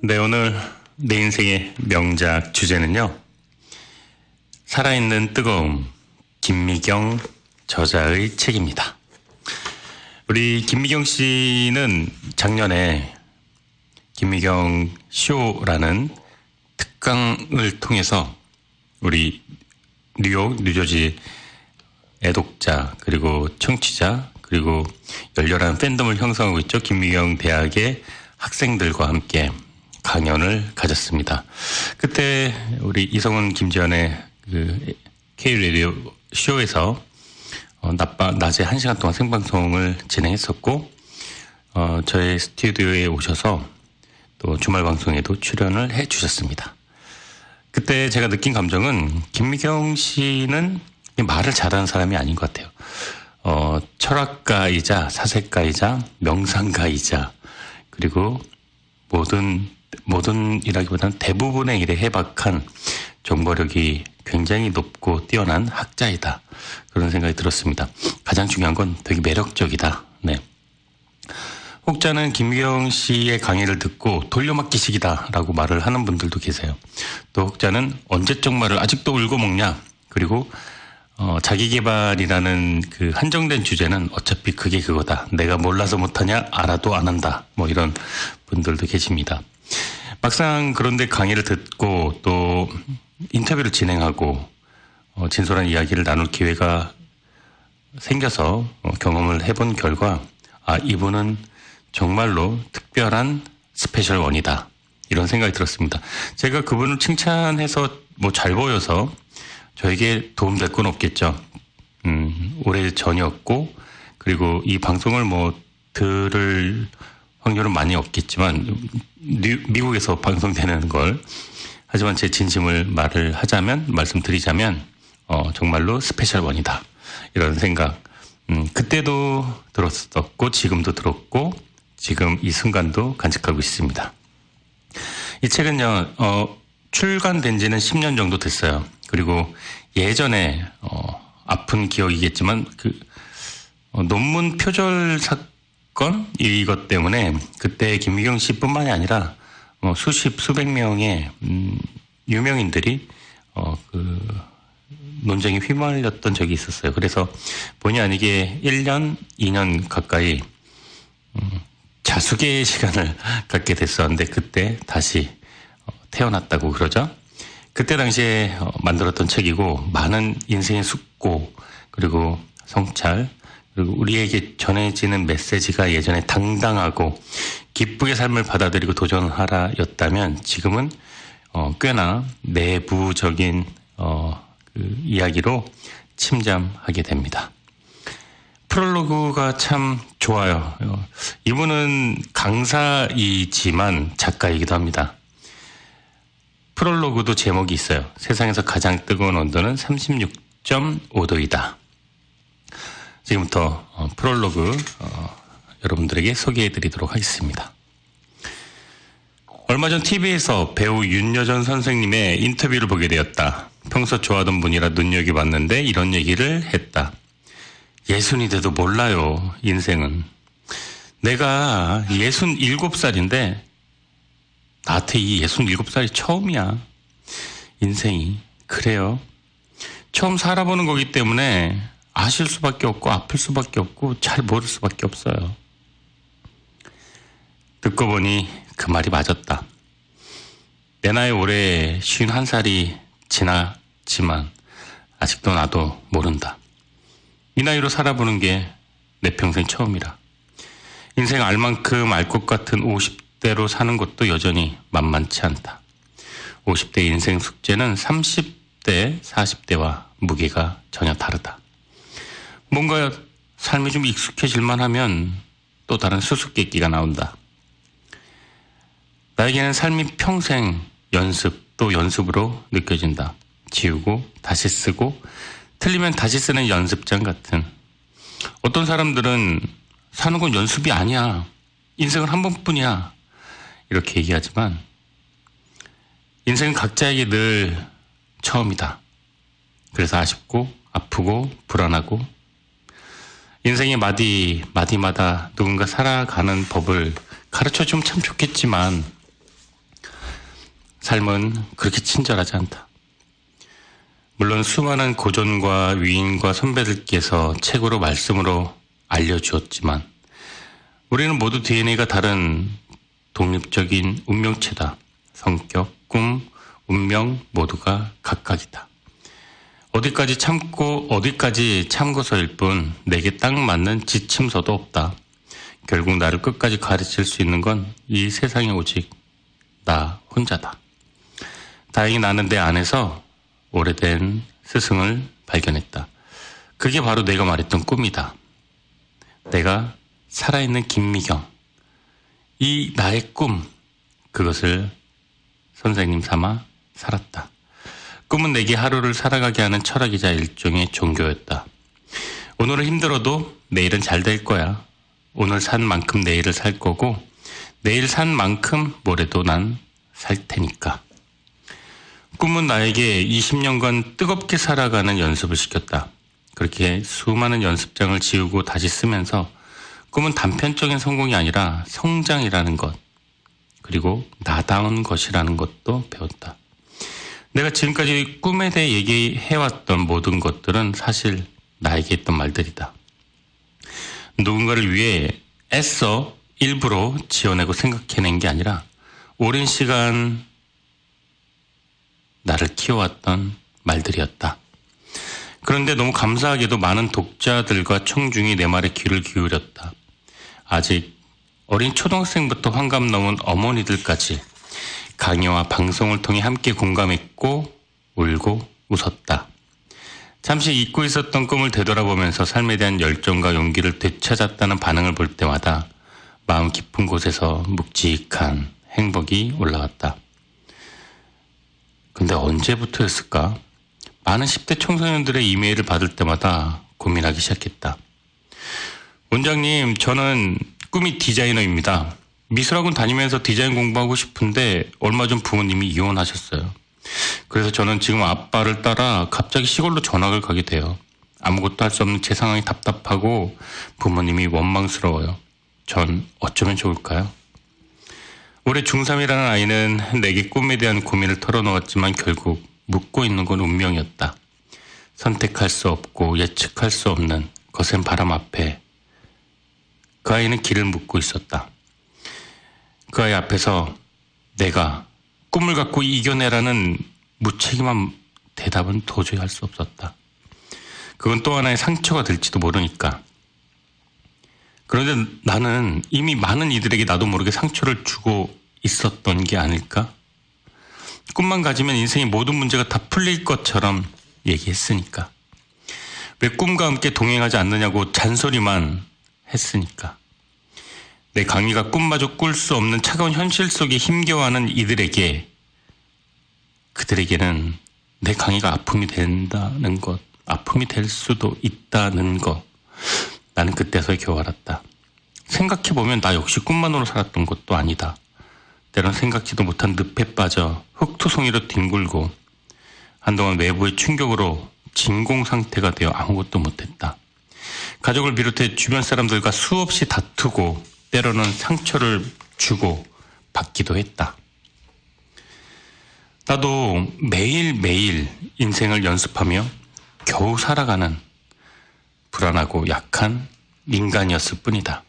네, 오늘 내 인생의 명작 주제는요. 살아있는 뜨거움, 김미경 저자의 책입니다. 우리 김미경 씨는 작년에 김미경 쇼라는 특강을 통해서 우리 뉴욕, 뉴저지 애독자, 그리고 청취자, 그리고 열렬한 팬덤을 형성하고 있죠. 김미경 대학의 학생들과 함께 강연을 가졌습니다. 그때 우리 이성훈, 김지연의 그 K-라디오 쇼에서 낮에 1시간 동안 생방송을 진행했었고, 저의 스튜디오에 오셔서 또 주말 방송에도 출연을 해 주셨습니다. 그때 제가 느낀 감정은 김미경 씨는 말을 잘하는 사람이 아닌 것 같아요. 철학가이자 사색가이자 명상가이자 그리고 모든이라기보다는 대부분의 일에 해박한 정보력이 굉장히 높고 뛰어난 학자이다. 그런 생각이 들었습니다. 가장 중요한 건 되게 매력적이다. 네. 혹자는 김미경 씨의 강의를 듣고 돌려막기식이다라고 말을 하는 분들도 계세요. 또 혹자는 언제적 말을 아직도 울고 먹냐. 그리고 자기계발이라는 그 한정된 주제는 어차피 그게 그거다. 내가 몰라서 못하냐, 알아도 안 한다. 뭐 이런 분들도 계십니다. 막상 그런데 강의를 듣고 또 인터뷰를 진행하고 진솔한 이야기를 나눌 기회가 생겨서 경험을 해본 결과 이분은 정말로 특별한 스페셜 원이다. 이런 생각이 들었습니다. 제가 그분을 칭찬해서 뭐 잘 보여서 저에게 도움될 건 없겠죠. 오래 전이었고, 그리고 이 방송을 들을 확률은 많이 없겠지만, 미국에서 방송되는 걸. 하지만 제 진심을 말씀드리자면, 정말로 스페셜 원이다. 이런 생각. 그때도 들었었고, 지금도 들었고, 지금 이 순간도 간직하고 있습니다. 이 책은요, 출간된 지는 10년 정도 됐어요. 그리고 예전에 아픈 기억이겠지만 논문 표절 사건 이것 때문에 그때 김미경 씨뿐만이 아니라 수백 명의 유명인들이 논쟁에 휘말렸던 적이 있었어요. 그래서 본의 아니게 1년, 2년 가까이 자숙의 시간을 갖게 됐었는데 그때 다시 태어났다고 그러죠. 그때 당시에 만들었던 책이고 많은 인생의 숙고 그리고 성찰 그리고 우리에게 전해지는 메시지가 예전에 당당하고 기쁘게 삶을 받아들이고 도전하라 였다면 지금은 꽤나 내부적인 그 이야기로 침잠하게 됩니다. 프롤로그가 참 좋아요. 이분은 강사이지만 작가이기도 합니다. 프롤로그도 제목이 있어요. 세상에서 가장 뜨거운 온도는 36.5도이다. 지금부터 프롤로그 여러분들에게 소개해드리도록 하겠습니다. 얼마 전 TV에서 배우 윤여정 선생님의 인터뷰를 보게 되었다. 평소 좋아하던 분이라 눈여겨봤는데 이런 얘기를 했다. 예순이 돼도 몰라요, 인생은. 내가 67살인데 나한테 이 67살이 처음이야. 인생이. 그래요. 처음 살아보는 거기 때문에 아실 수밖에 없고 아플 수밖에 없고 잘 모를 수밖에 없어요. 듣고 보니 그 말이 맞았다. 내 나이 올해 51살이 지났지만 아직도 나도 모른다. 이 나이로 살아보는 게 내 평생 처음이라. 인생 알 만큼 알 것 같은 50대로 사는 것도 여전히 만만치 않다. 50대 인생 숙제는 30대, 40대와 무게가 전혀 다르다. 뭔가 삶이 좀 익숙해질만 하면 또 다른 수수께끼가 나온다. 나에게는 삶이 평생 연습 또 연습으로 느껴진다. 지우고 다시 쓰고 틀리면 다시 쓰는 연습장 같은. 어떤 사람들은 사는 건 연습이 아니야. 인생은 한 번뿐이야. 이렇게 얘기하지만 인생은 각자에게 늘 처음이다. 그래서 아쉽고 아프고 불안하고 인생의 마디마다 누군가 살아가는 법을 가르쳐주면 참 좋겠지만 삶은 그렇게 친절하지 않다. 물론 수많은 고전과 위인과 선배들께서 책으로 말씀으로 알려주었지만 우리는 모두 DNA가 다른 독립적인 운명체다. 성격, 꿈, 운명 모두가 각각이다. 어디까지 참고서일 뿐 내게 딱 맞는 지침서도 없다. 결국 나를 끝까지 가르칠 수 있는 건 이 세상에 오직 나 혼자다. 다행히 나는 내 안에서 오래된 스승을 발견했다. 그게 바로 내가 말했던 꿈이다. 내가 살아있는 김미경. 이 나의 꿈, 그것을 선생님 삼아 살았다. 꿈은 내게 하루를 살아가게 하는 철학이자 일종의 종교였다. 오늘은 힘들어도 내일은 잘 될 거야. 오늘 산 만큼 내일을 살 거고 내일 산 만큼 모레도 난 살 테니까. 꿈은 나에게 20년간 뜨겁게 살아가는 연습을 시켰다. 그렇게 수많은 연습장을 지우고 다시 쓰면서 꿈은 단편적인 성공이 아니라 성장이라는 것, 그리고 나다운 것이라는 것도 배웠다. 내가 지금까지 꿈에 대해 얘기해왔던 모든 것들은 사실 나에게 했던 말들이다. 누군가를 위해 애써 일부러 지어내고 생각해낸 게 아니라 오랜 시간 나를 키워왔던 말들이었다. 그런데 너무 감사하게도 많은 독자들과 청중이 내 말에 귀를 기울였다. 아직 어린 초등학생부터 환갑 넘은 어머니들까지 강의와 방송을 통해 함께 공감했고 울고 웃었다. 잠시 잊고 있었던 꿈을 되돌아보면서 삶에 대한 열정과 용기를 되찾았다는 반응을 볼 때마다 마음 깊은 곳에서 묵직한 행복이 올라왔다. 근데 언제부터였을까? 많은 10대 청소년들의 이메일을 받을 때마다 고민하기 시작했다. 원장님, 저는 꿈이 디자이너입니다. 미술학원 다니면서 디자인 공부하고 싶은데 얼마 전 부모님이 이혼하셨어요. 그래서 저는 지금 아빠를 따라 갑자기 시골로 전학을 가게 돼요. 아무것도 할 수 없는 제 상황이 답답하고 부모님이 원망스러워요. 전 어쩌면 좋을까요? 올해 중3이라는 아이는 내게 꿈에 대한 고민을 털어놓았지만 결국 묻고 있는 건 운명이었다. 선택할 수 없고 예측할 수 없는 거센 바람 앞에 그 아이는 길을 묻고 있었다. 그 아이 앞에서 내가 꿈을 갖고 이겨내라는 무책임한 대답은 도저히 할 수 없었다. 그건 또 하나의 상처가 될지도 모르니까. 그런데 나는 이미 많은 이들에게 나도 모르게 상처를 주고 있었던 게 아닐까? 꿈만 가지면 인생의 모든 문제가 다 풀릴 것처럼 얘기했으니까. 왜 꿈과 함께 동행하지 않느냐고 잔소리만 했으니까. 내 강의가 꿈마저 꿀 수 없는 차가운 현실 속에 힘겨워하는 이들에게, 그들에게는 내 강의가 아픔이 된다는 것, 아픔이 될 수도 있다는 것, 나는 그때서야 겨우 알았다. 생각해보면 나 역시 꿈만으로 살았던 것도 아니다. 때론 생각지도 못한 늪에 빠져 흙투성이로 뒹굴고 한동안 외부의 충격으로 진공 상태가 되어 아무것도 못했다. 가족을 비롯해 주변 사람들과 수없이 다투고 때로는 상처를 주고 받기도 했다. 나도 매일매일 인생을 연습하며 겨우 살아가는 불안하고 약한 인간이었을 뿐이다.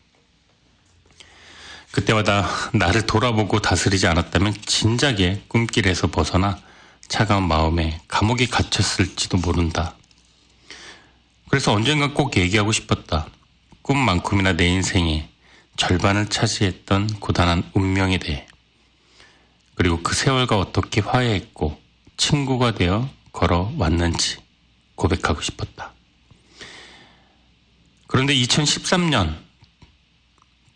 그때마다 나를 돌아보고 다스리지 않았다면 진작에 꿈길에서 벗어나 차가운 마음에 감옥에 갇혔을지도 모른다. 그래서 언젠가 꼭 얘기하고 싶었다. 꿈만큼이나 내 인생의 절반을 차지했던 고단한 운명에 대해. 그리고 그 세월과 어떻게 화해했고 친구가 되어 걸어왔는지 고백하고 싶었다. 그런데 2013년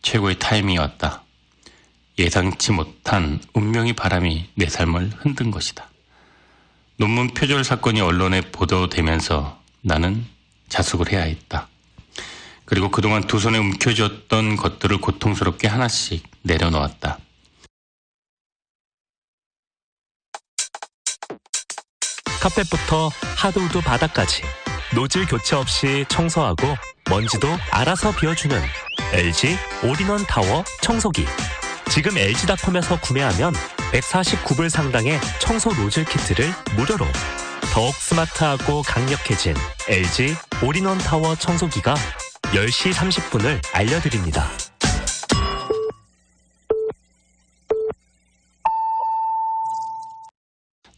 최고의 타이밍이 왔다. 예상치 못한 운명의 바람이 내 삶을 흔든 것이다. 논문 표절 사건이 언론에 보도되면서 나는 자숙을 해야 했다. 그리고 그동안 두 손에 움켜쥐었던 것들을 고통스럽게 하나씩 내려놓았다. 카펫부터 하드우드 바닥까지 노즐 교체 없이 청소하고 먼지도 알아서 비워주는 LG 올인원 타워 청소기. 지금 LG닷컴에서 구매하면 149불 상당의 청소 노즐 키트를 무료로. 더욱 스마트하고 강력해진 LG 올인원 타워 청소기가 10시 30분을 알려드립니다.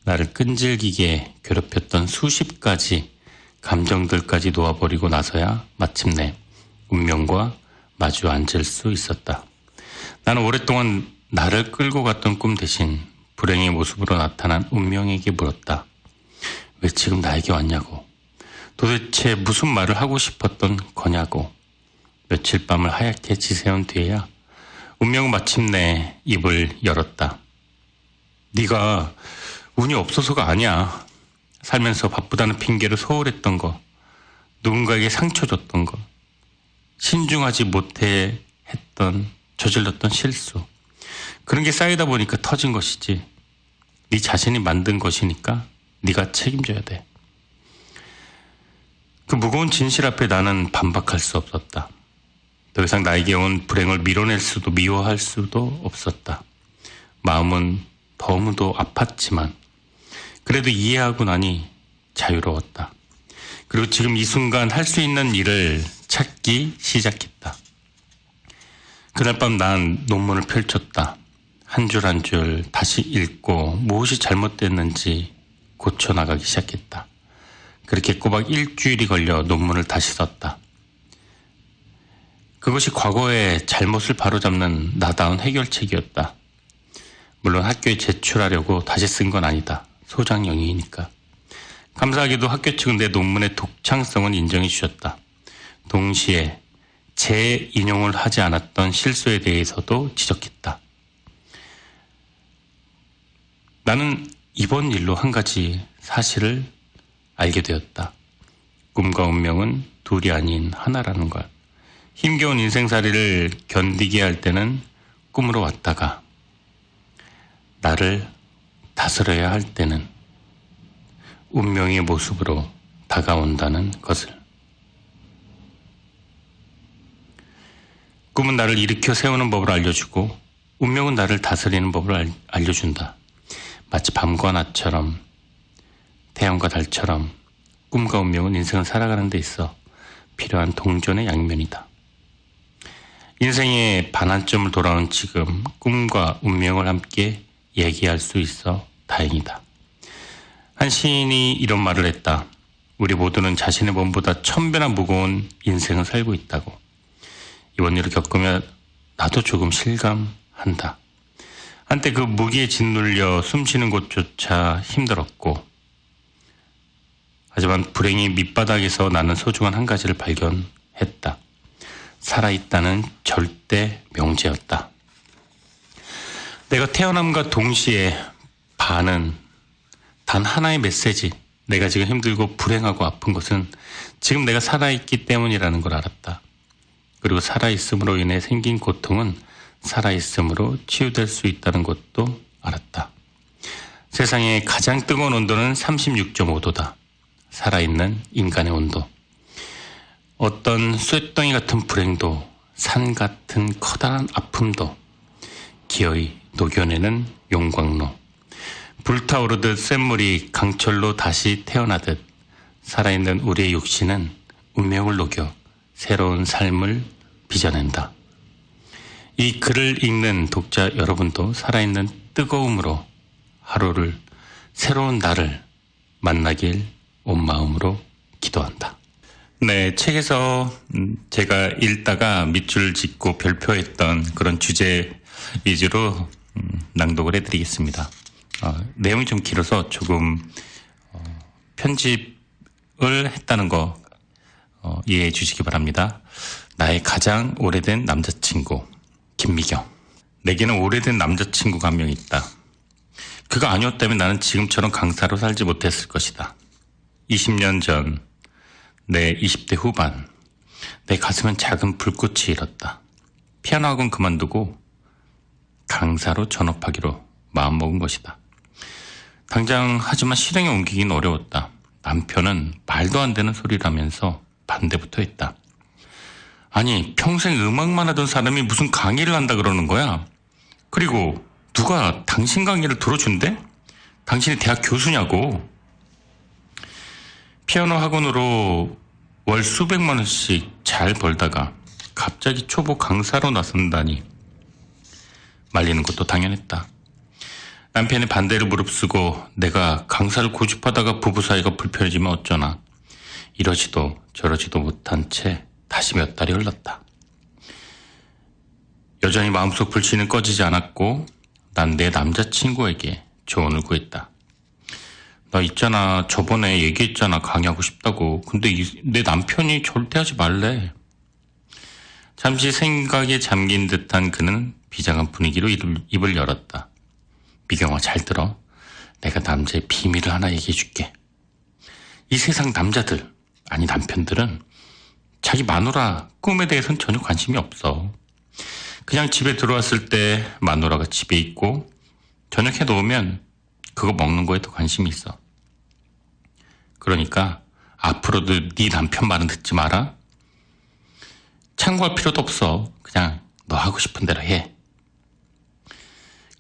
나를 끈질기게 괴롭혔던 수십 가지 감정들까지 놓아버리고 나서야 마침내 운명과 마주 앉을 수 있었다. 나는 오랫동안 나를 끌고 갔던 꿈 대신 불행의 모습으로 나타난 운명에게 물었다. 왜 지금 나에게 왔냐고. 도대체 무슨 말을 하고 싶었던 거냐고. 며칠 밤을 하얗게 지새운 뒤에야 운명은 마침내 입을 열었다. 네가 운이 없어서가 아니야. 살면서 바쁘다는 핑계로 소홀했던 거, 누군가에게 상처 줬던 거, 신중하지 못해 저질렀던 실수, 그런 게 쌓이다 보니까 터진 것이지. 네 자신이 만든 것이니까 네가 책임져야 돼. 그 무거운 진실 앞에 나는 반박할 수 없었다. 더 이상 나에게 온 불행을 밀어낼 수도 미워할 수도 없었다. 마음은 너무도 아팠지만 그래도 이해하고 나니 자유로웠다. 그리고 지금 이 순간 할 수 있는 일을 찾기 시작했다. 그날 밤 난 논문을 펼쳤다. 한 줄 한 줄 다시 읽고 무엇이 잘못됐는지 고쳐나가기 시작했다. 그렇게 꼬박 일주일이 걸려 논문을 다시 썼다. 그것이 과거의 잘못을 바로잡는 나다운 해결책이었다. 물론 학교에 제출하려고 다시 쓴 건 아니다. 소장영이니까. 감사하게도 학교 측은 내 논문의 독창성은 인정해 주셨다. 동시에 재인용을 하지 않았던 실수에 대해서도 지적했다. 나는 이번 일로 한 가지 사실을 알게 되었다. 꿈과 운명은 둘이 아닌 하나라는 걸. 힘겨운 인생살이를 견디게 할 때는 꿈으로 왔다가 나를 다스려야 할 때는 운명의 모습으로 다가온다는 것을. 꿈은 나를 일으켜 세우는 법을 알려주고 운명은 나를 다스리는 법을 알려준다. 마치 밤과 낮처럼 태양과 달처럼 꿈과 운명은 인생을 살아가는 데 있어 필요한 동전의 양면이다. 인생의 반환점을 돌아온 지금 꿈과 운명을 함께 얘기할 수 있어 다행이다. 한 시인이 이런 말을 했다. 우리 모두는 자신의 몸보다 1000배나 무거운 인생을 살고 있다고. 이번 일을 겪으면 나도 조금 실감한다. 한때 그 무기에 짓눌려 숨쉬는 곳조차 힘들었고, 하지만 불행히 밑바닥에서 나는 소중한 한 가지를 발견했다. 살아있다는 절대 명제였다. 내가 태어남과 동시에 반은 단 하나의 메시지. 내가 지금 힘들고 불행하고 아픈 것은 지금 내가 살아있기 때문이라는 걸 알았다. 그리고 살아있음으로 인해 생긴 고통은 살아있음으로 치유될 수 있다는 것도 알았다. 세상의 가장 뜨거운 온도는 36.5도다. 살아있는 인간의 온도. 어떤 쇳덩이 같은 불행도 산 같은 커다란 아픔도 기어이 녹여내는 용광로. 불타오르듯 쇳물이 강철로 다시 태어나듯 살아있는 우리의 육신은 운명을 녹여 새로운 삶을 빚어낸다. 이 글을 읽는 독자 여러분도 살아있는 뜨거움으로 하루를, 새로운 나를 만나길 온 마음으로 기도한다. 네, 책에서 제가 읽다가 밑줄 짓고 별표했던 그런 주제 위주로 낭독을 해드리겠습니다. 내용이 좀 길어서 조금 편집을 했다는 거 이해해 주시기 바랍니다. 나의 가장 오래된 남자친구 김미경. 내게는 오래된 남자친구가 한 명 있다. 그가 아니었다면 나는 지금처럼 강사로 살지 못했을 것이다. 20년 전 내 20대 후반, 내 가슴은 작은 불꽃이 일었다. 피아노 학원 그만두고 강사로 전업하기로 마음먹은 것이다. 당장 하지만 실행에 옮기긴 어려웠다. 남편은 말도 안 되는 소리를 하면서 반대부터 했다. 아니, 평생 음악만 하던 사람이 무슨 강의를 한다 그러는 거야? 그리고 누가 당신 강의를 들어준대? 당신이 대학 교수냐고. 피아노 학원으로 월 수백만 원씩 잘 벌다가 갑자기 초보 강사로 나선다니. 말리는 것도 당연했다. 남편의 반대를 무릅쓰고 내가 강사를 고집하다가 부부 사이가 불편해지면 어쩌나. 이러지도 저러지도 못한 채 다시 몇 달이 흘렀다. 여전히 마음속 불씨는 꺼지지 않았고 난 내 남자친구에게 조언을 구했다. 나 있잖아, 저번에 얘기했잖아, 강의하고 싶다고. 근데 내 남편이 절대 하지 말래. 잠시 생각에 잠긴 듯한 그는 비장한 분위기로 입을 열었다. 미경아, 잘 들어. 내가 남자의 비밀을 하나 얘기해 줄게. 이 세상 남자들, 아니 남편들은 자기 마누라 꿈에 대해서는 전혀 관심이 없어. 그냥 집에 들어왔을 때 마누라가 집에 있고 저녁 해놓으면 그거 먹는 거에 더 관심이 있어. 그러니까 앞으로도 네 남편 말은 듣지 마라. 참고할 필요도 없어. 그냥 너 하고 싶은 대로 해.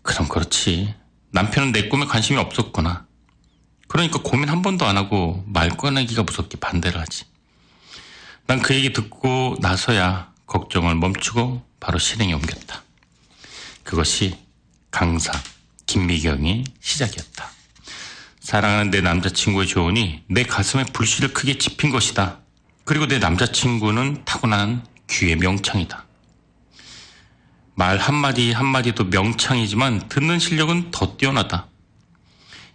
그럼 그렇지. 남편은 내 꿈에 관심이 없었구나. 그러니까 고민 한 번도 안 하고 말 꺼내기가 무섭게 반대를 하지. 난 그 얘기 듣고 나서야 걱정을 멈추고 바로 실행에 옮겼다. 그것이 강사 김미경의 시작이었다. 사랑하는 내 남자친구의 조언이 내 가슴에 불씨를 크게 지핀 것이다. 그리고 내 남자친구는 타고난 귀의 명창이다. 말 한마디 한마디도 명창이지만 듣는 실력은 더 뛰어나다.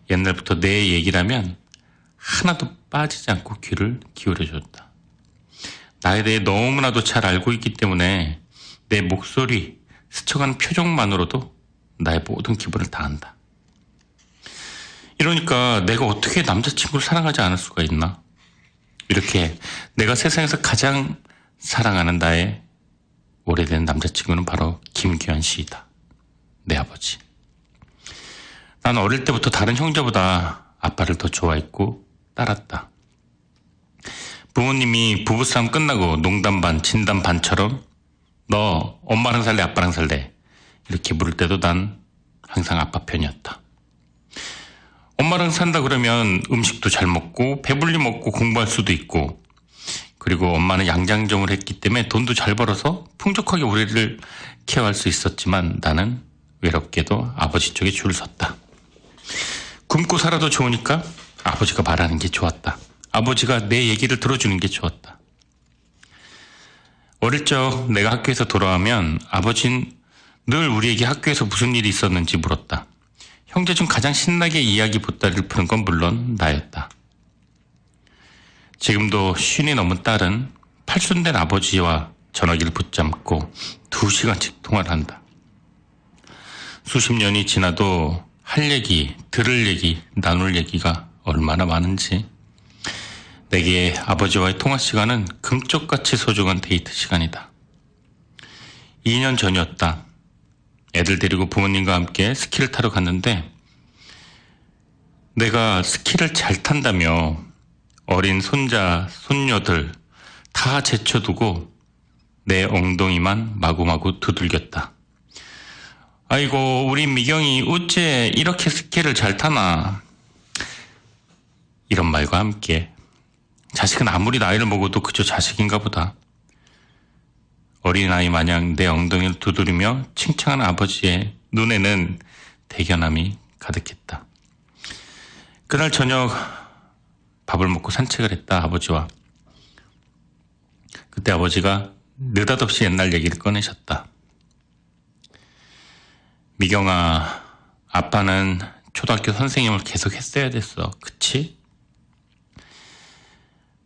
옛날부터 내 얘기라면 하나도 빠지지 않고 귀를 기울여줬다. 나에 대해 너무나도 잘 알고 있기 때문에 내 목소리, 스쳐가는 표정만으로도 나의 모든 기분을 다 안다. 이러니까 내가 어떻게 남자친구를 사랑하지 않을 수가 있나? 이렇게 내가 세상에서 가장 사랑하는 나의 오래된 남자친구는 바로 김규현 씨이다. 내 아버지. 난 어릴 때부터 다른 형제보다 아빠를 더 좋아했고 따랐다. 부모님이 부부싸움 끝나고 농담 반, 진담 반처럼 너 엄마랑 살래, 아빠랑 살래? 이렇게 물을 때도 난 항상 아빠 편이었다. 엄마랑 산다 그러면 음식도 잘 먹고 배불리 먹고 공부할 수도 있고, 그리고 엄마는 양장점을 했기 때문에 돈도 잘 벌어서 풍족하게 우리를 케어할 수 있었지만 나는 외롭게도 아버지 쪽에 줄을 섰다. 굶고 살아도 좋으니까 아버지가 말하는 게 좋았다. 아버지가 내 얘기를 들어주는 게 좋았다. 어릴 적 내가 학교에서 돌아오면 아버진 늘 우리에게 학교에서 무슨 일이 있었는지 물었다. 형제 중 가장 신나게 이야기 보따리를 푸는 건 물론 나였다. 지금도 50이 넘은 딸은 팔순된 아버지와 전화기를 붙잡고 2시간씩 통화를 한다. 수십 년이 지나도 할 얘기, 들을 얘기, 나눌 얘기가 얼마나 많은지. 내게 아버지와의 통화 시간은 금쪽같이 소중한 데이트 시간이다. 2년 전이었다. 애들 데리고 부모님과 함께 스키를 타러 갔는데 내가 스키를 잘 탄다며 어린 손자, 손녀들 다 제쳐두고 내 엉덩이만 마구마구 두들겼다. 아이고, 우리 미경이 어째 이렇게 스키를 잘 타나. 이런 말과 함께 자식은 아무리 나이를 먹어도 그저 자식인가 보다. 어린아이 마냥 내 엉덩이를 두드리며 칭찬하는 아버지의 눈에는 대견함이 가득했다. 그날 저녁 밥을 먹고 산책을 했다, 아버지와. 그때 아버지가 느닷없이 옛날 얘기를 꺼내셨다. 미경아, 아빠는 초등학교 선생님을 계속 했어야 됐어. 그치?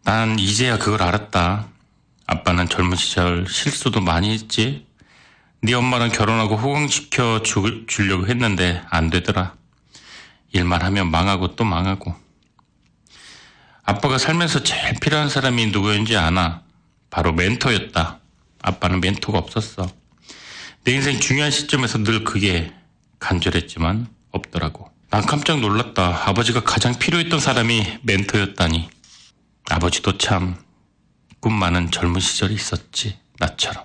난 이제야 그걸 알았다. 아빠는 젊은 시절 실수도 많이 했지. 네 엄마랑 결혼하고 호강시켜 주려고 했는데 안 되더라. 일만 하면 망하고 또 망하고. 아빠가 살면서 제일 필요한 사람이 누구였는지 아나? 바로 멘토였다. 아빠는 멘토가 없었어. 내 인생 중요한 시점에서 늘 그게 간절했지만 없더라고. 난 깜짝 놀랐다. 아버지가 가장 필요했던 사람이 멘토였다니. 아버지도 참 꿈 많은 젊은 시절이 있었지, 나처럼.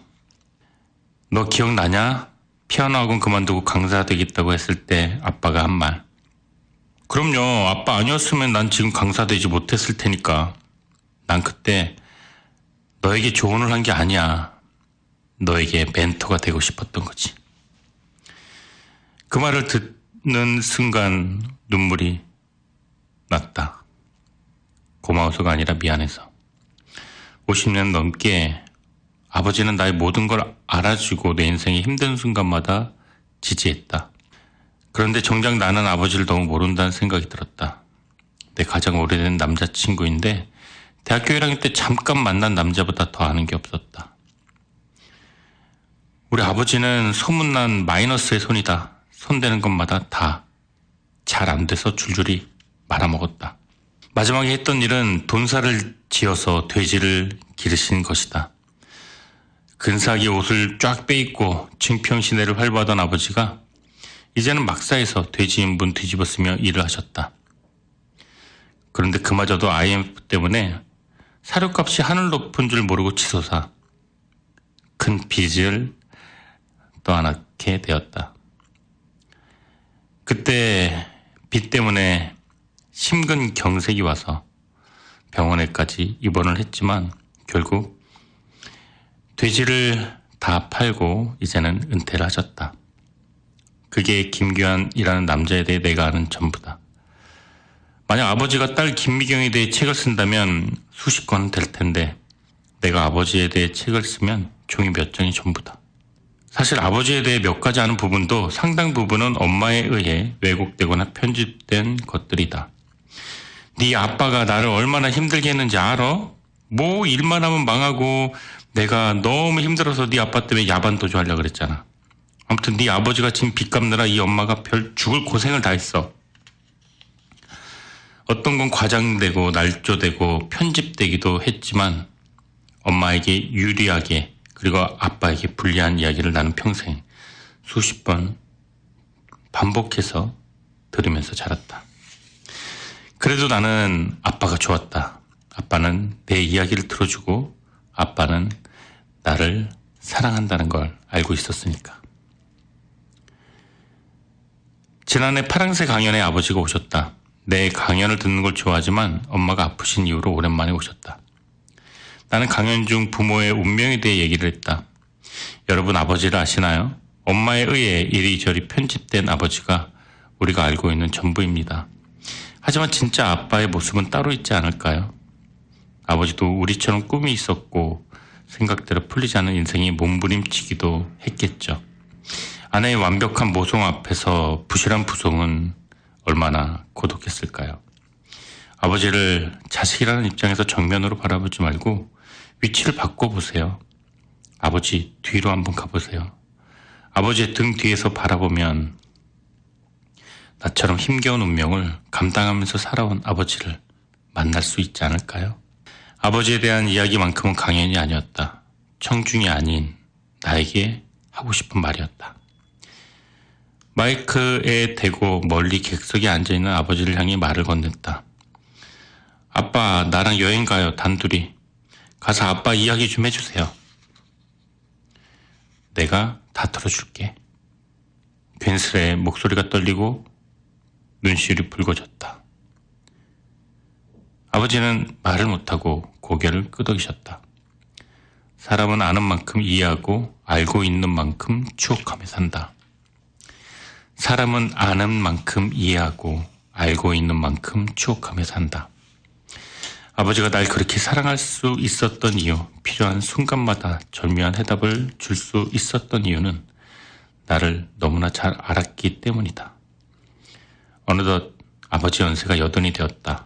너 기억나냐? 피아노 학원 그만두고 강사 되겠다고 했을 때 아빠가 한 말. 그럼요. 아빠 아니었으면 난 지금 강사 되지 못했을 테니까. 난 그때 너에게 조언을 한 게 아니야. 너에게 멘토가 되고 싶었던 거지. 그 말을 듣는 순간 눈물이 났다. 고마워서가 아니라 미안해서. 50년 넘게 아버지는 나의 모든 걸 알아주고 내 인생의 힘든 순간마다 지지했다. 그런데 정작 나는 아버지를 너무 모른다는 생각이 들었다. 내 가장 오래된 남자친구인데 대학교 1학년 때 잠깐 만난 남자보다 더 아는 게 없었다. 우리 아버지는 소문난 마이너스의 손이다. 손대는 것마다 다 잘 안 돼서 줄줄이 말아먹었다. 마지막에 했던 일은 돈사를 지어서 돼지를 기르신 것이다. 근사하게 옷을 쫙 빼입고 증평 시내를 활보하던 아버지가 이제는 막사에서 돼지 인분 뒤집어 쓰며 일을 하셨다. 그런데 그마저도 IMF 때문에 사료값이 하늘 높은 줄 모르고 치솟아 큰 빚을 떠안게 되었다. 그때 빚 때문에 심근경색이 와서 병원에까지 입원을 했지만 결국 돼지를 다 팔고 이제는 은퇴를 하셨다. 그게 김규환이라는 남자에 대해 내가 아는 전부다. 만약 아버지가 딸 김미경에 대해 책을 쓴다면 수십 권은 될 텐데 내가 아버지에 대해 책을 쓰면 종이 몇 장이 전부다. 사실 아버지에 대해 몇 가지 아는 부분도 상당 부분은 엄마에 의해 왜곡되거나 편집된 것들이다. 네 아빠가 나를 얼마나 힘들게 했는지 알아? 뭐 일만 하면 망하고 내가 너무 힘들어서 네 아빠 때문에 야반 도주하려고 그랬잖아. 아무튼 네 아버지가 지금 빚 갚느라 이 엄마가 별 죽을 고생을 다 했어. 어떤 건 과장되고 날조되고 편집되기도 했지만 엄마에게 유리하게 그리고 아빠에게 불리한 이야기를 나는 평생 수십 번 반복해서 들으면서 자랐다. 그래도 나는 아빠가 좋았다. 아빠는 내 이야기를 들어주고 아빠는 나를 사랑한다는 걸 알고 있었으니까. 지난해 파랑새 강연에 아버지가 오셨다. 내 강연을 듣는 걸 좋아하지만 엄마가 아프신 이후로 오랜만에 오셨다. 나는 강연 중 부모의 운명에 대해 얘기를 했다. 여러분 아버지를 아시나요? 엄마에 의해 이리저리 편집된 아버지가 우리가 알고 있는 전부입니다. 하지만 진짜 아빠의 모습은 따로 있지 않을까요? 아버지도 우리처럼 꿈이 있었고 생각대로 풀리지 않은 인생이 몸부림치기도 했겠죠. 아내의 완벽한 모성 앞에서 부실한 부성은 얼마나 고독했을까요? 아버지를 자식이라는 입장에서 정면으로 바라보지 말고 위치를 바꿔보세요. 아버지 뒤로 한번 가보세요. 아버지의 등 뒤에서 바라보면 나처럼 힘겨운 운명을 감당하면서 살아온 아버지를 만날 수 있지 않을까요? 아버지에 대한 이야기만큼은 강연이 아니었다. 청중이 아닌 나에게 하고 싶은 말이었다. 마이크에 대고 멀리 객석에 앉아있는 아버지를 향해 말을 건넸다. 아빠, 나랑 여행 가요, 단둘이. 가서 아빠 이야기 좀 해주세요. 내가 다 들어줄게. 괜스레 목소리가 떨리고 눈시울이 붉어졌다. 아버지는 말을 못하고 고개를 끄덕이셨다. 사람은 아는 만큼 이해하고 알고 있는 만큼 추억하며 산다. 사람은 아는 만큼 이해하고 알고 있는 만큼 추억하며 산다. 아버지가 날 그렇게 사랑할 수 있었던 이유, 필요한 순간마다 절묘한 해답을 줄 수 있었던 이유는 나를 너무나 잘 알았기 때문이다. 어느덧 아버지 연세가 80이 되었다.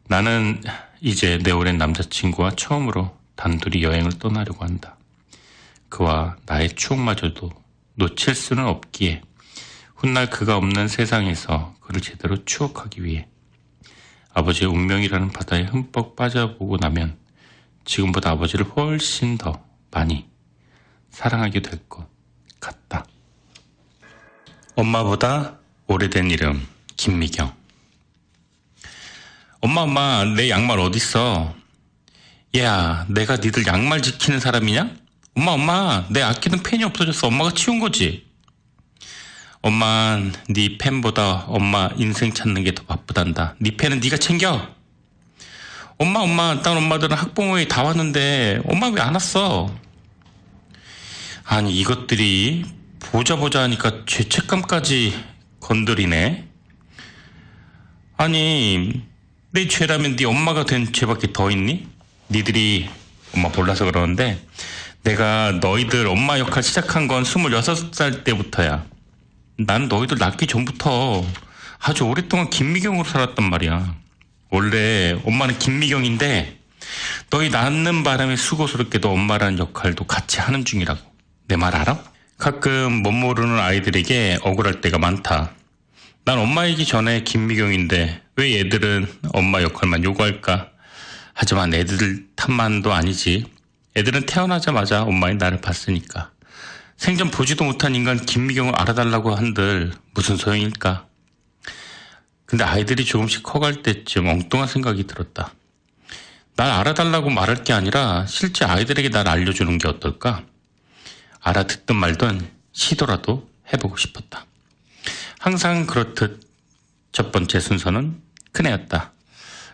나는 이제 내 오랜 남자친구와 처음으로 단둘이 여행을 떠나려고 한다. 그와 나의 추억마저도 놓칠 수는 없기에 훗날 그가 없는 세상에서 그를 제대로 추억하기 위해 아버지의 운명이라는 바다에 흠뻑 빠져보고 나면 지금보다 아버지를 훨씬 더 많이 사랑하게 될 것 같다. 엄마보다 오래된 이름 김미경. 엄마 내 양말 어딨어? 얘야, 내가 니들 양말 지키는 사람이냐? 엄마, 내 아끼는 펜이 없어졌어. 엄마가 치운 거지? 엄만 네 펜보다 엄마 인생 찾는 게 더 바쁘단다. 네 펜은 네가 챙겨. 엄마, 딴 엄마들은 학부모회의 다 왔는데 엄마 왜 안 왔어? 아니, 이것들이 보자 하니까 죄책감까지 건드리네. 아니, 내 죄라면 네 엄마가 된 죄밖에 더 있니? 니들이 엄마 몰라서 그러는데 내가 너희들 엄마 역할 시작한 건 26살 때부터야. 난 너희들 낳기 전부터 아주 오랫동안 김미경으로 살았단 말이야. 원래 엄마는 김미경인데 너희 낳는 바람에 수고스럽게도 엄마라는 역할도 같이 하는 중이라고. 내 말 알아? 가끔 못 모르는 아이들에게 억울할 때가 많다. 난 엄마이기 전에 김미경인데 왜 얘들은 엄마 역할만 요구할까? 하지만 애들 탓만도 아니지. 애들은 태어나자마자 엄마의 나를 봤으니까. 생전 보지도 못한 인간 김미경을 알아달라고 한들 무슨 소용일까? 근데 아이들이 조금씩 커갈 때쯤 엉뚱한 생각이 들었다. 날 알아달라고 말할 게 아니라 실제 아이들에게 날 알려주는 게 어떨까? 알아듣든 말든 시도라도 해보고 싶었다. 항상 그렇듯 첫 번째 순서는 큰애였다.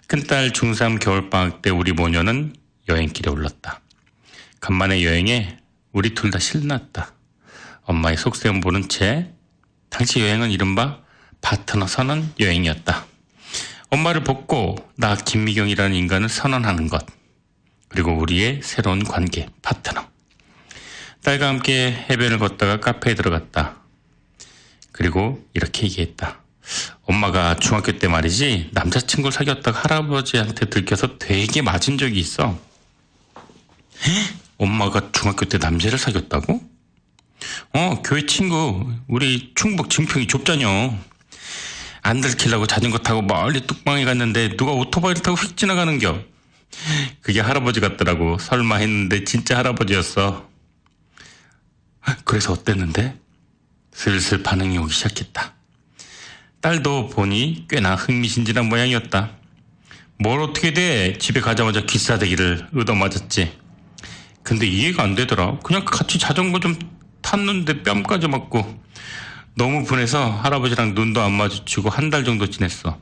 큰딸 중3 겨울방학 때 우리 모녀는 여행길에 올랐다. 간만에 여행에 우리 둘 다 신났다. 엄마의 속셈 보는 채 당시 여행은 이른바 파트너 선언 여행이었다. 엄마를 벗고 나 김미경이라는 인간을 선언하는 것. 그리고 우리의 새로운 관계, 파트너. 딸과 함께 해변을 걷다가 카페에 들어갔다. 그리고 이렇게 얘기했다. 엄마가 중학교 때 말이지 남자친구를 사귀었다가 할아버지한테 들켜서 되게 맞은 적이 있어. 엄마가 중학교 때 남자를 사귀었다고? 교회 친구. 우리 충북 증평이 좁잖여. 안 들키려고 자전거 타고 멀리 뚝방에 갔는데 누가 오토바이를 타고 휙 지나가는겨. 그게 할아버지 같더라고. 설마 했는데 진짜 할아버지였어. 그래서 어땠는데? 슬슬 반응이 오기 시작했다. 딸도 보니 꽤나 흥미진진한 모양이었다. 뭘 어떻게 돼? 집에 가자마자 기싸대기를 얻어맞았지. 근데 이해가 안 되더라. 그냥 같이 자전거 좀 탔는데 뺨까지 맞고 너무 분해서 할아버지랑 눈도 안 마주치고 한 달 정도 지냈어.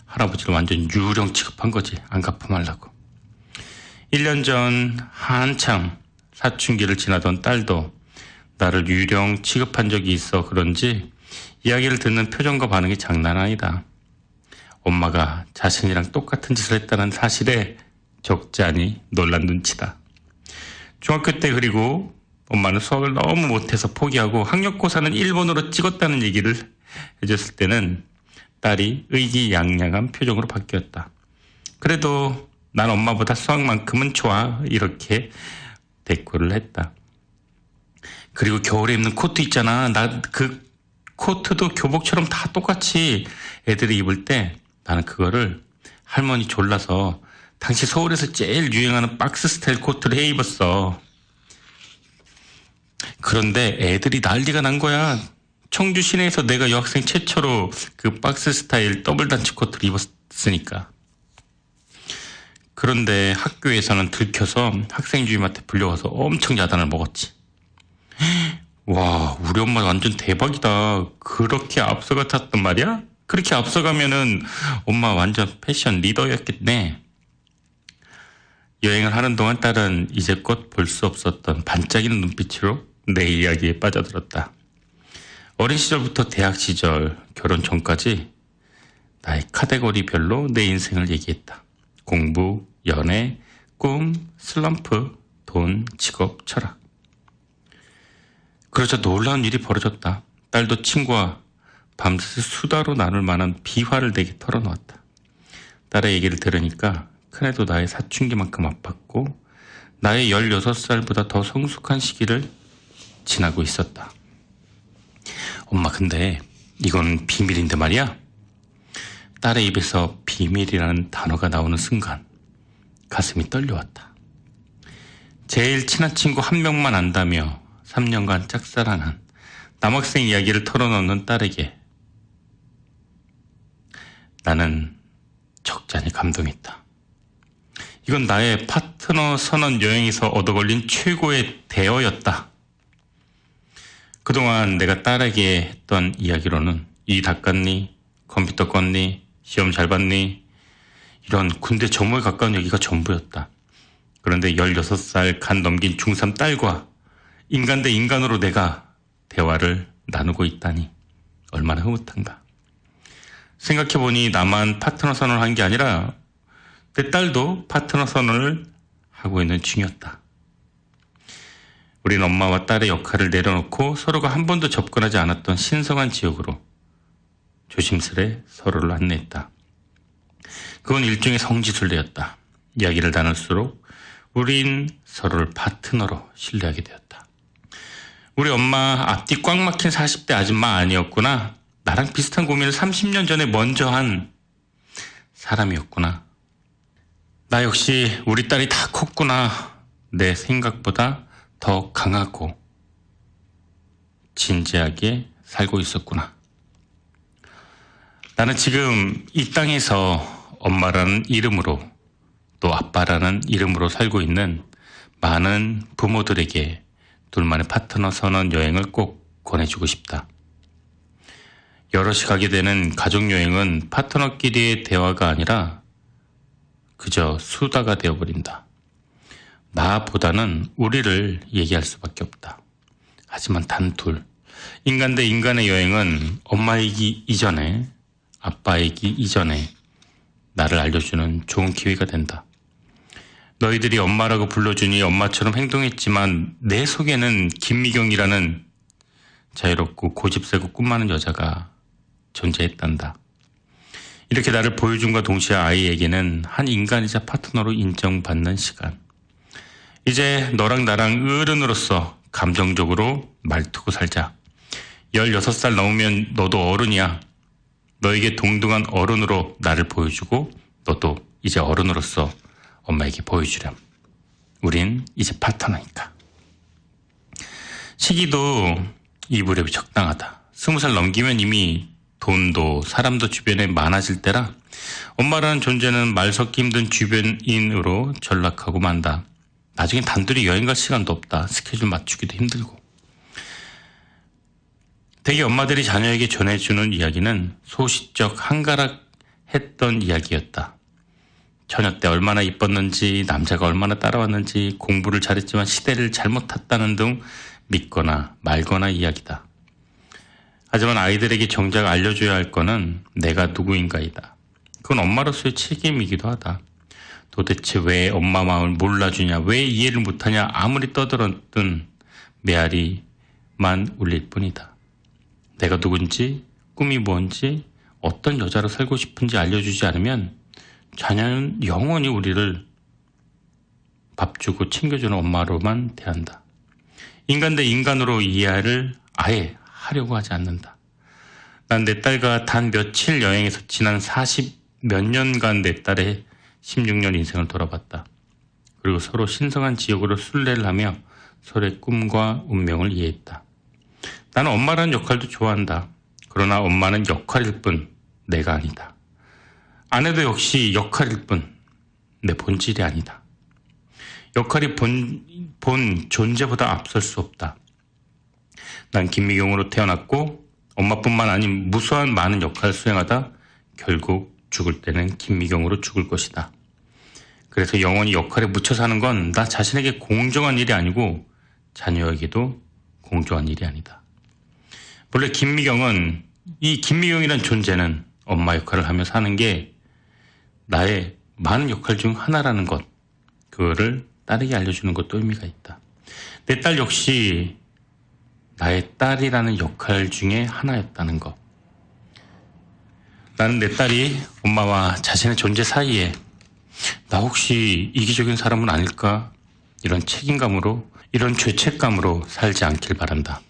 할아버지를 완전 유령 취급한 거지. 안 갚음하려고. 1년 전 한참 사춘기를 지나던 딸도 나를 유령 취급한 적이 있어 그런지 이야기를 듣는 표정과 반응이 장난 아니다. 엄마가 자신이랑 똑같은 짓을 했다는 사실에 적지 않이 놀란 눈치다. 중학교 때 그리고 엄마는 수학을 너무 못해서 포기하고 학력고사는 1번으로 찍었다는 얘기를 해줬을 때는 딸이 의기양양한 표정으로 바뀌었다. 그래도 난 엄마보다 수학만큼은 좋아 이렇게 대꾸를 했다. 그리고 겨울에 입는 코트 있잖아. 나 그 코트도 교복처럼 다 똑같이 애들이 입을 때 나는 그거를 할머니 졸라서 당시 서울에서 제일 유행하는 박스 스타일 코트를 해 입었어. 그런데 애들이 난리가 난 거야. 청주 시내에서 내가 여학생 최초로 그 박스 스타일 더블 단치 코트를 입었으니까. 그런데 학교에서는 들켜서 학생주임한테 불려가서 엄청 야단을 먹었지. 와, 우리 엄마 완전 대박이다. 그렇게 앞서가 탔단 말이야? 그렇게 앞서가면은 엄마 완전 패션 리더였겠네. 여행을 하는 동안 딸은 이제껏 볼 수 없었던 반짝이는 눈빛으로 내 이야기에 빠져들었다. 어린 시절부터 대학 시절, 결혼 전까지 나의 카테고리별로 내 인생을 얘기했다. 공부, 연애, 꿈, 슬럼프, 돈, 직업, 철학. 그러자 놀라운 일이 벌어졌다. 딸도 친구와 밤새 수다로 나눌 만한 비화를 내게 털어놓았다. 딸의 얘기를 들으니까 큰애도 나의 사춘기만큼 아팠고 나의 16살보다 더 성숙한 시기를 지나고 있었다. 엄마, 근데 이건 비밀인데 말이야. 딸의 입에서 비밀이라는 단어가 나오는 순간 가슴이 떨려왔다. 제일 친한 친구 한 명만 안다며 3년간 짝사랑한 남학생 이야기를 털어놓는 딸에게 나는 적잖이 감동했다. 이건 나의 파트너 선언 여행에서 얻어걸린 최고의 대어였다. 그동안 내가 딸에게 했던 이야기로는 이 닦았니? 컴퓨터 껐니? 시험 잘 봤니? 이런 군대 점호에 가까운 얘기가 전부였다. 그런데 16살 간 넘긴 중3 딸과 인간 대 인간으로 내가 대화를 나누고 있다니 얼마나 흐뭇한가. 생각해보니 나만 파트너 선언을 한 게 아니라 내 딸도 파트너 선언을 하고 있는 중이었다. 우린 엄마와 딸의 역할을 내려놓고 서로가 한 번도 접근하지 않았던 신성한 지역으로 조심스레 서로를 안내했다. 그건 일종의 성지순례였다. 이야기를 나눌수록 우린 서로를 파트너로 신뢰하게 되었다. 우리 엄마 앞뒤 꽉 막힌 40대 아줌마 아니었구나. 나랑 비슷한 고민을 30년 전에 먼저 한 사람이었구나. 나 역시 우리 딸이 다 컸구나. 내 생각보다 더 강하고 진지하게 살고 있었구나. 나는 지금 이 땅에서 엄마라는 이름으로 또 아빠라는 이름으로 살고 있는 많은 부모들에게 둘만의 파트너 선언 여행을 꼭 권해주고 싶다. 여럿이 가게 되는 가족여행은 파트너끼리의 대화가 아니라 그저 수다가 되어버린다. 나보다는 우리를 얘기할 수밖에 없다. 하지만 단둘, 인간 대 인간의 여행은 엄마이기 이전에, 아빠이기 이전에 나를 알려주는 좋은 기회가 된다. 너희들이 엄마라고 불러주니 엄마처럼 행동했지만 내 속에는 김미경이라는 자유롭고 고집세고 꿈 많은 여자가 존재했단다. 이렇게 나를 보여줌과 동시에 아이에게는 한 인간이자 파트너로 인정받는 시간. 이제 너랑 나랑 어른으로서 감정적으로 말투고 살자. 16살 넘으면 너도 어른이야. 너에게 동등한 어른으로 나를 보여주고 너도 이제 어른으로서 엄마에게 보여주렴. 우린 이제 파트너니까. 시기도 이 무렵이 적당하다. 20살 넘기면 이미 돈도 사람도 주변에 많아질 때라 엄마라는 존재는 말 섞기 힘든 주변인으로 전락하고 만다. 나중에 단둘이 여행 갈 시간도 없다. 스케줄 맞추기도 힘들고. 대개 엄마들이 자녀에게 전해주는 이야기는 소시적 한가락했던 이야기였다. 처녀 때 얼마나 이뻤는지, 남자가 얼마나 따라왔는지, 공부를 잘했지만 시대를 잘못 탔다는 등 믿거나 말거나 이야기다. 하지만 아이들에게 정작 알려줘야 할 거는 내가 누구인가이다. 그건 엄마로서의 책임이기도 하다. 도대체 왜 엄마 마음을 몰라주냐, 왜 이해를 못하냐 아무리 떠들었든 메아리만 울릴 뿐이다. 내가 누군지, 꿈이 뭔지, 어떤 여자로 살고 싶은지 알려주지 않으면 자녀는 영원히 우리를 밥 주고 챙겨주는 엄마로만 대한다. 인간 대 인간으로 이해를 아예 하려고 하지 않는다. 난 내 딸과 단 며칠 여행에서 지난 40 몇 년간 내 딸의 16년 인생을 돌아봤다. 그리고 서로 신성한 지역으로 순례를 하며 서로의 꿈과 운명을 이해했다. 나는 엄마라는 역할도 좋아한다. 그러나 엄마는 역할일 뿐 내가 아니다. 아내도 역시 역할일 뿐 내 본질이 아니다. 역할이 본 존재보다 앞설 수 없다. 난 김미경으로 태어났고 엄마뿐만 아닌 무수한 많은 역할을 수행하다 결국 죽을 때는 김미경으로 죽을 것이다. 그래서 영원히 역할에 묻혀 사는 건 나 자신에게 공정한 일이 아니고 자녀에게도 공정한 일이 아니다. 본래 이 김미경이란 존재는 엄마 역할을 하며 사는 게 나의 많은 역할 중 하나라는 것, 그거를 딸에게 알려주는 것도 의미가 있다. 내 딸 역시 나의 딸이라는 역할 중에 하나였다는 것. 나는 내 딸이 엄마와 자신의 존재 사이에 나 혹시 이기적인 사람은 아닐까? 이런 책임감으로, 이런 죄책감으로 살지 않길 바란다.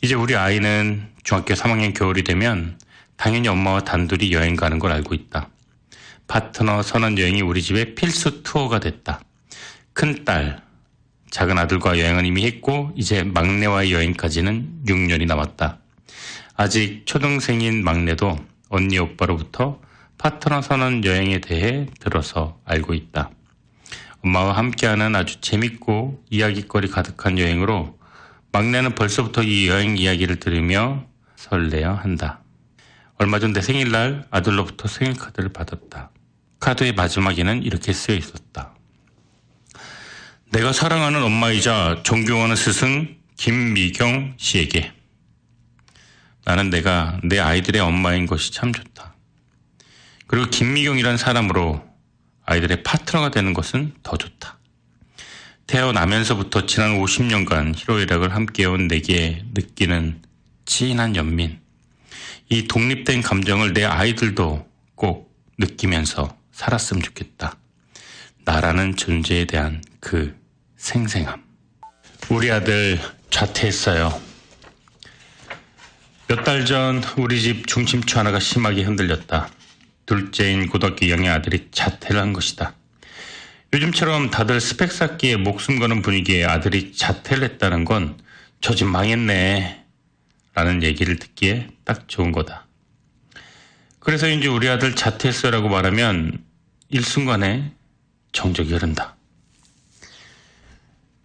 이제 우리 아이는 중학교 3학년 겨울이 되면 당연히 엄마와 단둘이 여행 가는 걸 알고 있다. 파트너 선언 여행이 우리 집의 필수 투어가 됐다. 큰딸, 작은 아들과 여행은 이미 했고 이제 막내와의 여행까지는 6년이 남았다. 아직 초등생인 막내도 언니 오빠로부터 파트너 선언 여행에 대해 들어서 알고 있다. 엄마와 함께하는 아주 재밌고 이야기거리 가득한 여행으로 막내는 벌써부터 이 여행 이야기를 들으며 설레어 한다. 얼마 전 내 생일날 아들로부터 생일 카드를 받았다. 카드의 마지막에는 이렇게 쓰여 있었다. 내가 사랑하는 엄마이자 존경하는 스승 김미경 씨에게. 나는 내가 내 아이들의 엄마인 것이 참 좋다. 그리고 김미경이란 사람으로 아이들의 파트너가 되는 것은 더 좋다. 태어나면서부터 지난 50년간 희로애락을 함께해온 내게 느끼는 진한 연민. 이 독립된 감정을 내 아이들도 꼭 느끼면서 살았으면 좋겠다. 나라는 존재에 대한 그 생생함. 우리 아들 자퇴했어요. 몇 달 전 우리 집 중심추 하나가 심하게 흔들렸다. 둘째인 고등학교 2학년 아들이 자퇴를 한 것이다. 요즘처럼 다들 스펙 쌓기에 목숨 거는 분위기에 아들이 자퇴를 했다는 건 저 집 망했네 라는 얘기를 듣기에 딱 좋은 거다. 그래서인지 우리 아들 자퇴했어라고 말하면 일순간에 정적이 흐른다.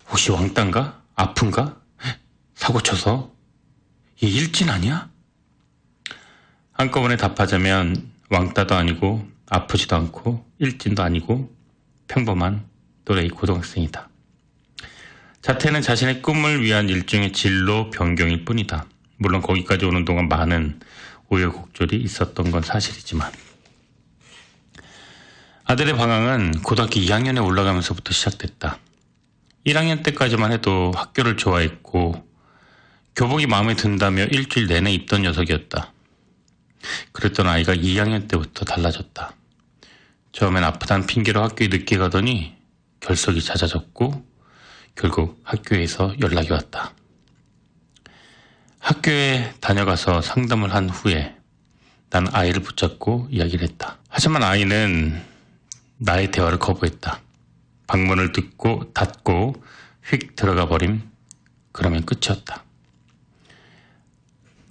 혹시 왕따인가? 아픈가? 사고 쳐서? 얘 일진 아니야? 한꺼번에 답하자면 왕따도 아니고 아프지도 않고 일진도 아니고 평범한 또래의 고등학생이다. 자퇴는 자신의 꿈을 위한 일종의 진로 변경일 뿐이다. 물론 거기까지 오는 동안 많은 우여곡절이 있었던 건 사실이지만 아들의 방황은 고등학교 2학년에 올라가면서부터 시작됐다. 1학년 때까지만 해도 학교를 좋아했고 교복이 마음에 든다며 일주일 내내 입던 녀석이었다. 그랬던 아이가 2학년 때부터 달라졌다. 처음엔 아프다는 핑계로 학교에 늦게 가더니 결석이 잦아졌고 결국 학교에서 연락이 왔다. 학교에 다녀가서 상담을 한 후에 난 아이를 붙잡고 이야기를 했다. 하지만 아이는 나의 대화를 거부했다. 방문을 닫고 휙 들어가 버림. 그러면 끝이었다.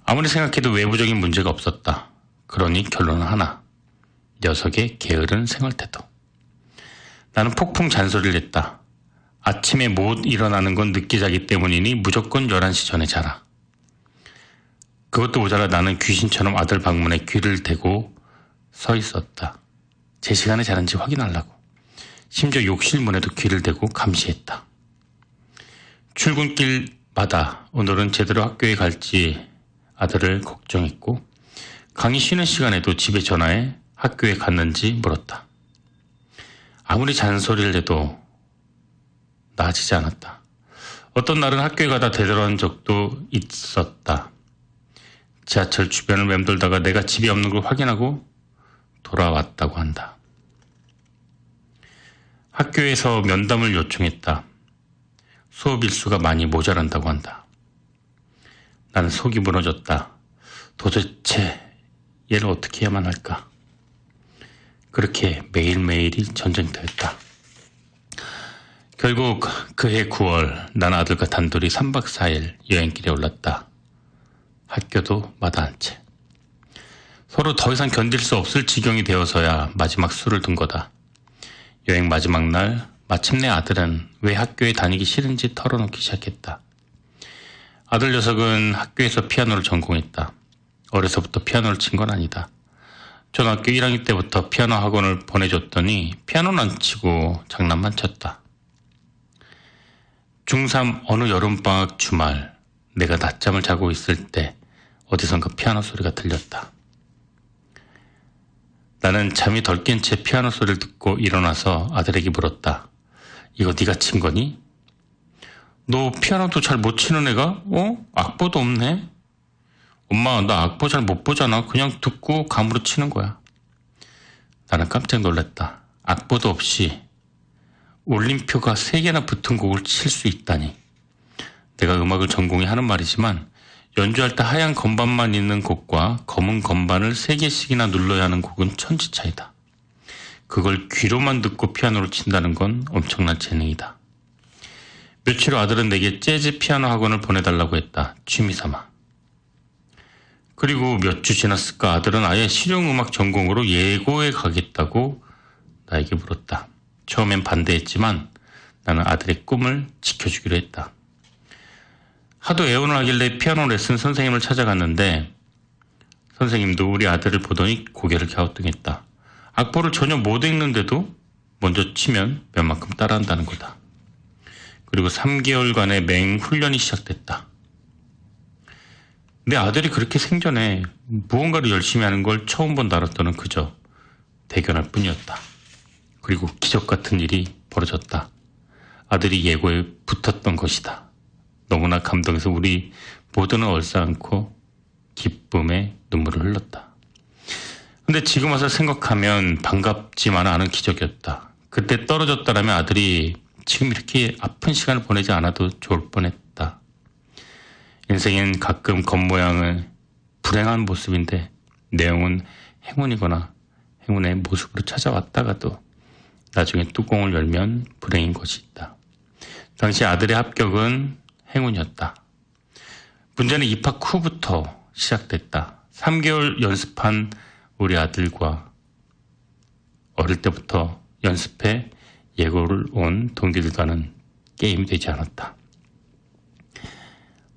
아무리 생각해도 외부적인 문제가 없었다. 그러니 결론은 하나. 녀석의 게으른 생활태도. 나는 폭풍 잔소리를 했다. 아침에 못 일어나는 건 늦게 자기 때문이니 무조건 11시 전에 자라. 그것도 모자라 나는 귀신처럼 아들 방문에 귀를 대고 서 있었다. 제 시간에 자는지 확인하려고. 심지어 욕실 문에도 귀를 대고 감시했다. 출근길마다 오늘은 제대로 학교에 갈지 아들을 걱정했고 강의 쉬는 시간에도 집에 전화해 학교에 갔는지 물었다. 아무리 잔소리를 해도 나아지지 않았다. 어떤 날은 학교에 가다 되돌아온 적도 있었다. 지하철 주변을 맴돌다가 내가 집에 없는 걸 확인하고 돌아왔다고 한다. 학교에서 면담을 요청했다. 수업 일수가 많이 모자란다고 한다. 나는 속이 무너졌다. 도대체 얘를 어떻게 해야만 할까? 그렇게 매일매일이 전쟁터였다. 결국 그해 9월 난 아들과 단둘이 3박 4일 여행길에 올랐다. 학교도 마다한 채. 서로 더 이상 견딜 수 없을 지경이 되어서야 마지막 수를 둔 거다. 여행 마지막 날 마침내 아들은 왜 학교에 다니기 싫은지 털어놓기 시작했다. 아들 녀석은 학교에서 피아노를 전공했다. 어려서부터 피아노를 친 건 아니다. 초등학교 1학년 때부터 피아노 학원을 보내줬더니 피아노는 안 치고 장난만 쳤다. 중3 어느 여름방학 주말 내가 낮잠을 자고 있을 때 어디선가 피아노 소리가 들렸다. 나는 잠이 덜 깬 채 피아노 소리를 듣고 일어나서 아들에게 물었다. 이거 네가 친 거니? 너 피아노도 잘 못 치는 애가? 악보도 없네? 엄마, 나 악보 잘 못 보잖아. 그냥 듣고 감으로 치는 거야. 나는 깜짝 놀랐다. 악보도 없이 올림표가 3개나 붙은 곡을 칠 수 있다니. 내가 음악을 전공해 하는 말이지만 연주할 때 하얀 건반만 있는 곡과 검은 건반을 3개씩이나 눌러야 하는 곡은 천지 차이다. 그걸 귀로만 듣고 피아노를 친다는 건 엄청난 재능이다. 며칠 후 아들은 내게 재즈 피아노 학원을 보내달라고 했다. 취미 삼아. 그리고 몇 주 지났을까 아들은 아예 실용음악 전공으로 예고에 가겠다고 나에게 물었다. 처음엔 반대했지만 나는 아들의 꿈을 지켜주기로 했다. 하도 애원을 하길래 피아노 레슨 선생님을 찾아갔는데 선생님도 우리 아들을 보더니 고개를 갸우뚱했다. 악보를 전혀 못 읽는데도 먼저 치면 몇 만큼 따라한다는 거다. 그리고 3개월간의 맹훈련이 시작됐다. 내 아들이 그렇게 생전에 무언가를 열심히 하는 걸 처음 본 나로서는 그저 대견할 뿐이었다. 그리고 기적 같은 일이 벌어졌다. 아들이 예고에 붙었던 것이다. 너무나 감동해서 우리 모두는 얼싸안고 기쁨에 눈물을 흘렸다. 근데 지금 와서 생각하면 반갑지만은 않은 기적이었다. 그때 떨어졌다라면 아들이 지금 이렇게 아픈 시간을 보내지 않아도 좋을 뻔했다. 인생엔 가끔 겉모양은 불행한 모습인데 내용은 행운이거나 행운의 모습으로 찾아왔다가도 나중에 뚜껑을 열면 불행인 것이 있다. 당시 아들의 합격은 행운이었다. 문제는 입학 후부터 시작됐다. 3개월 연습한 우리 아들과 어릴 때부터 연습해 예고를 온 동기들과는 게임이 되지 않았다.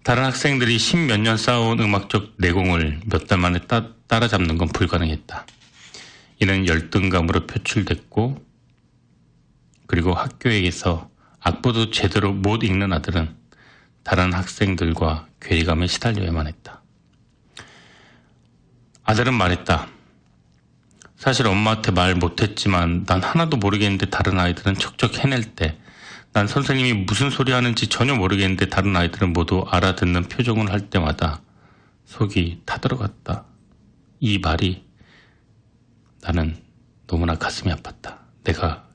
다른 학생들이 10몇 년 쌓아온 음악적 내공을 몇 달 만에 따라잡는 건 불가능했다. 이는 열등감으로 표출됐고 그리고 학교에서 악보도 제대로 못 읽는 아들은 다른 학생들과 괴리감에 시달려야만 했다. 아들은 말했다. 사실 엄마한테 말 못했지만 난 하나도 모르겠는데 다른 아이들은 척척 해낼 때 난 선생님이 무슨 소리 하는지 전혀 모르겠는데 다른 아이들은 모두 알아듣는 표정을 할 때마다 속이 타들어갔다. 이 말이 나는 너무나 가슴이 아팠다. 내가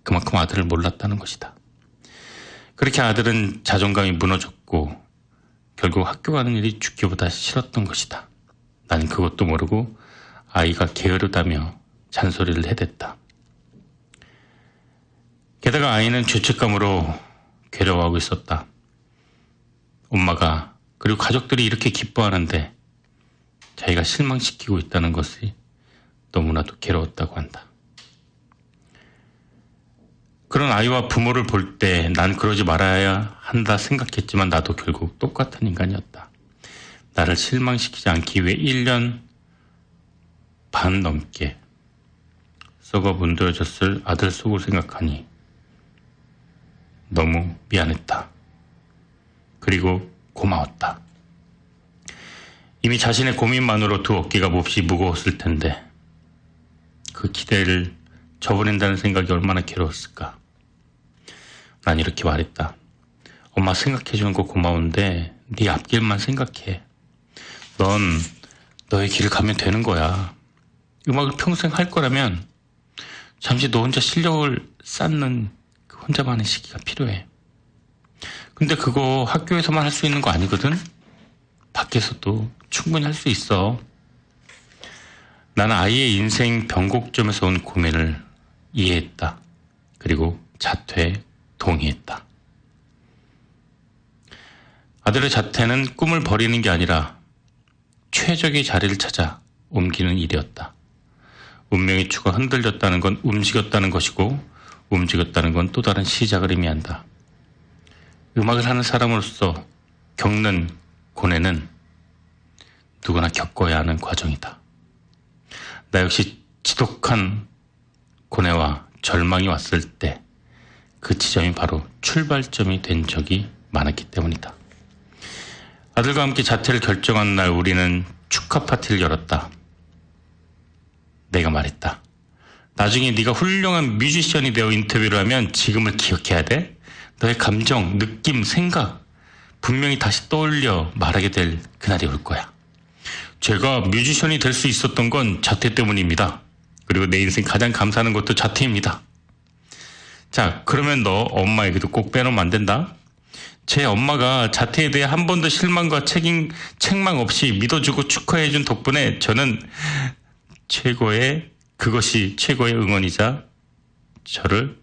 그만큼 아들을 몰랐다는 것이다. 그렇게 아들은 자존감이 무너졌고 결국 학교 가는 일이 죽기보다 싫었던 것이다. 난 그것도 모르고 아이가 게으르다며 잔소리를 해댔다. 게다가 아이는 죄책감으로 괴로워하고 있었다. 엄마가 그리고 가족들이 이렇게 기뻐하는데 자기가 실망시키고 있다는 것이 너무나도 괴로웠다고 한다. 그런 아이와 부모를 볼 때 난 그러지 말아야 한다 생각했지만 나도 결국 똑같은 인간이었다. 나를 실망시키지 않기 위해 1년 반 넘게 썩어 문드러졌을 아들 속을 생각하니 너무 미안했다. 그리고 고마웠다. 이미 자신의 고민만으로 두 어깨가 몹시 무거웠을 텐데 그 기대를 저버린다는 생각이 얼마나 괴로웠을까. 난 이렇게 말했다. 엄마 생각해주는 거 고마운데 네 앞길만 생각해. 넌 너의 길을 가면 되는 거야. 음악을 평생 할 거라면 잠시 너 혼자 실력을 쌓는 그 혼자만의 시기가 필요해. 근데 그거 학교에서만 할 수 있는 거 아니거든? 밖에서도 충분히 할 수 있어. 나는 아이의 인생 변곡점에서 온 고민을 이해했다. 그리고 자퇴에 동의했다. 아들의 자퇴는 꿈을 버리는 게 아니라 최적의 자리를 찾아 옮기는 일이었다. 운명의 추가 흔들렸다는 건 움직였다는 것이고 움직였다는 건 또 다른 시작을 의미한다. 음악을 하는 사람으로서 겪는 고뇌는 누구나 겪어야 하는 과정이다. 나 역시 지독한 고뇌와 절망이 왔을 때 그 지점이 바로 출발점이 된 적이 많았기 때문이다. 아들과 함께 자퇴를 결정한 날 우리는 축하 파티를 열었다. 내가 말했다. 나중에 네가 훌륭한 뮤지션이 되어 인터뷰를 하면 지금을 기억해야 돼. 너의 감정, 느낌, 생각 분명히 다시 떠올려 말하게 될 그날이 올 거야. 제가 뮤지션이 될 수 있었던 건 자퇴 때문입니다. 그리고 내 인생 가장 감사하는 것도 자퇴입니다. 자, 그러면 너 엄마에게도 꼭 빼놓으면 안 된다. 제 엄마가 자퇴에 대해 한 번도 실망과 책망 없이 믿어주고 축하해준 덕분에 저는 그것이 최고의 응원이자 저를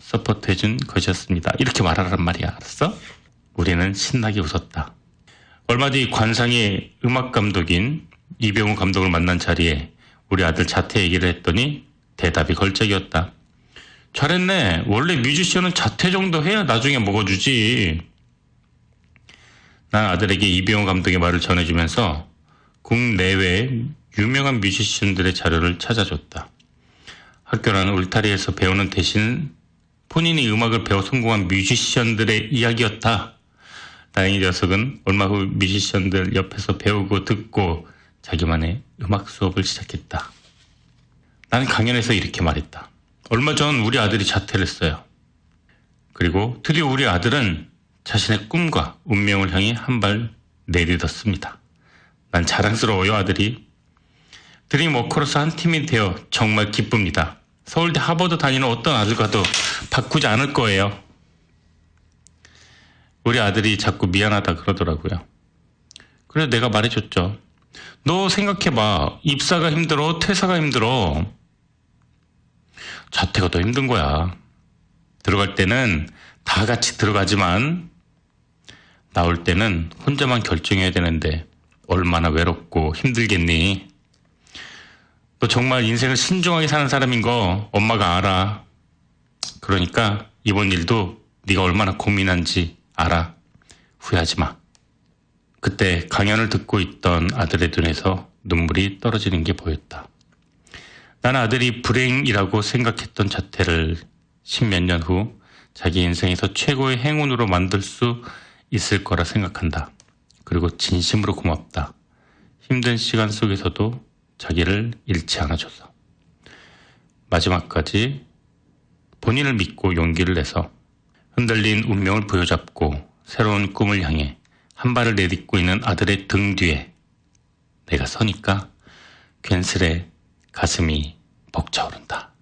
서포트해준 것이었습니다. 이렇게 말하란 말이야. 알았어? 우리는 신나게 웃었다. 얼마 뒤 관상의 음악 감독인 이병우 감독을 만난 자리에 우리 아들 자퇴 얘기를 했더니 대답이 걸작이었다. 잘했네. 원래 뮤지션은 자퇴 정도 해야 나중에 먹어주지. 난 아들에게 이병우 감독의 말을 전해주면서 국내외 유명한 뮤지션들의 자료를 찾아줬다. 학교라는 울타리에서 배우는 대신 본인이 음악을 배워 성공한 뮤지션들의 이야기였다. 다행히 녀석은 얼마 후 뮤지션들 옆에서 배우고 듣고 자기만의 음악 수업을 시작했다. 나는 강연에서 이렇게 말했다. 얼마 전 우리 아들이 자퇴를 했어요. 그리고 드디어 우리 아들은 자신의 꿈과 운명을 향해 한 발 내딛었습니다. 난 자랑스러워요, 아들이. 드림워커로서 한 팀이 되어 정말 기쁩니다. 서울대 하버드 다니는 어떤 아들과도 바꾸지 않을 거예요. 우리 아들이 자꾸 미안하다 그러더라고요. 그래서 내가 말해줬죠. 너 생각해봐. 입사가 힘들어, 퇴사가 힘들어. 자퇴가 더 힘든 거야. 들어갈 때는 다 같이 들어가지만 나올 때는 혼자만 결정해야 되는데 얼마나 외롭고 힘들겠니? 너 정말 인생을 신중하게 사는 사람인 거 엄마가 알아. 그러니까 이번 일도 네가 얼마나 고민한지 알아. 후회하지 마. 그때 강연을 듣고 있던 아들의 눈에서 눈물이 떨어지는 게 보였다. 난 아들이 불행이라고 생각했던 자퇴를 10몇 년 후 자기 인생에서 최고의 행운으로 만들 수 있을 거라 생각한다. 그리고 진심으로 고맙다. 힘든 시간 속에서도 자기를 잃지 않아줘서. 마지막까지 본인을 믿고 용기를 내서 흔들린 운명을 부여잡고 새로운 꿈을 향해 한 발을 내딛고 있는 아들의 등 뒤에 내가 서니까 괜스레 가슴이 벅차오른다.